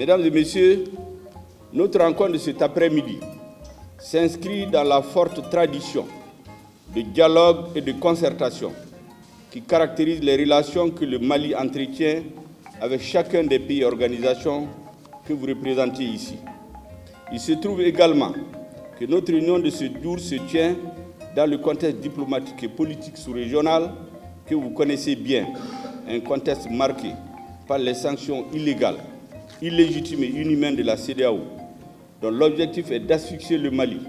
Mesdames et messieurs, notre rencontre de cet après-midi s'inscrit dans la forte tradition de dialogue et de concertation qui caractérise les relations que le Mali entretient avec chacun des pays et organisations que vous représentez ici. Il se trouve également que notre union de ce jour se tient dans le contexte diplomatique et politique sous-régional que vous connaissez bien, un contexte marqué par les sanctions illégales, illégitimes et inhumaines de la CEDEAO, dont l'objectif est d'asphyxier le Mali,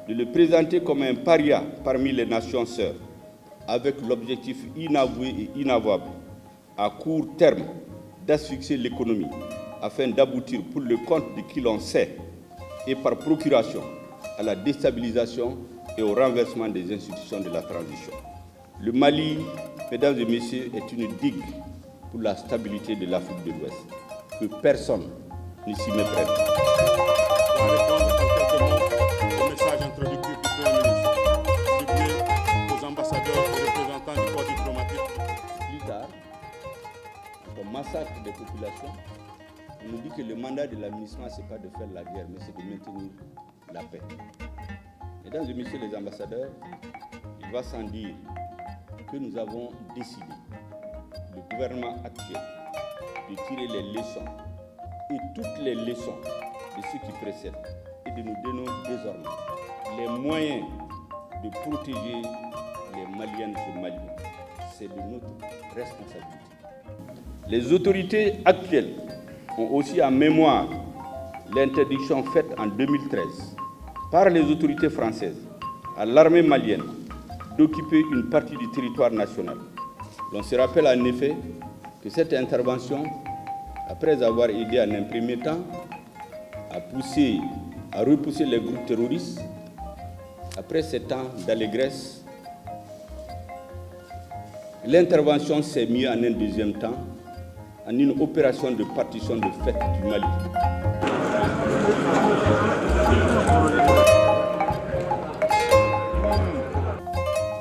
de le présenter comme un paria parmi les nations sœurs, avec l'objectif inavoué et inavouable, à court terme, d'asphyxier l'économie, afin d'aboutir pour le compte de qui l'on sait, et par procuration, à la déstabilisation et au renversement des institutions de la transition. Le Mali, mesdames et messieurs, est une digue pour la stabilité de l'Afrique de l'Ouest, que personne ne s'y méprenne. On va répondre en quelques mots au message introductif du Premier ministre, ciblé aux ambassadeurs et représentants du corps diplomatique. Plus tard, on massacre des populations. On nous dit que le mandat de l'administration, ce n'est pas de faire la guerre, mais c'est de maintenir la paix. Mesdames et messieurs les ambassadeurs, il va sans dire que nous avons décidé, le gouvernement actuel, de tirer les leçons et toutes les leçons de ce qui précède et de nous donner désormais les moyens de protéger les Maliennes et Maliens. C'est de notre responsabilité. Les autorités actuelles ont aussi en mémoire l'interdiction faite en 2013 par les autorités françaises à l'armée malienne d'occuper une partie du territoire national. On se rappelle en effet que cette intervention, après avoir aidé en un premier temps à repousser les groupes terroristes, après 7 ans d'allégresse, l'intervention s'est mise en un deuxième temps en une opération de partition de fait du Mali.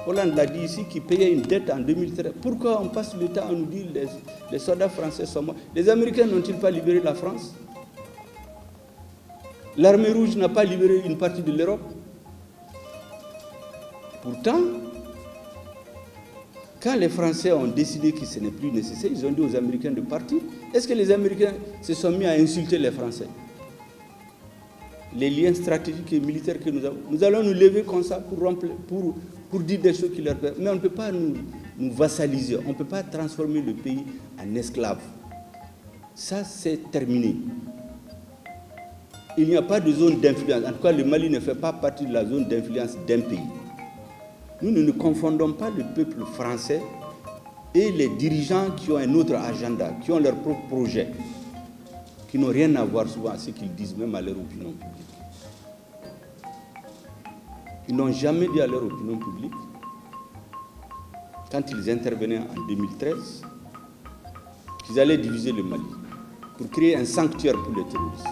Hollande l'a dit ici, qui payait une dette en 2013. Pourquoi on passe le temps à nous dire que les soldats français sont morts? Les Américains n'ont-ils pas libéré la France? L'armée rouge n'a pas libéré une partie de l'Europe? Pourtant, quand les Français ont décidé que ce n'est plus nécessaire, ils ont dit aux Américains de partir. Est-ce que les Américains se sont mis à insulter les Français? Les liens stratégiques et militaires que nous avons, nous allons nous lever comme ça pour dire des choses qui leur plaisent. Mais on ne peut pas nous vassaliser, on ne peut pas transformer le pays en esclave. Ça, c'est terminé. Il n'y a pas de zone d'influence. En tout cas, le Mali ne fait pas partie de la zone d'influence d'un pays. Nous ne confondons pas le peuple français et les dirigeants qui ont un autre agenda, qui ont leur propre projet, qui n'ont rien à voir souvent à ce qu'ils disent, même à leur opinion publique. Ils n'ont jamais dit à leur opinion publique, quand ils intervenaient en 2013, qu'ils allaient diviser le Mali pour créer un sanctuaire pour les terroristes.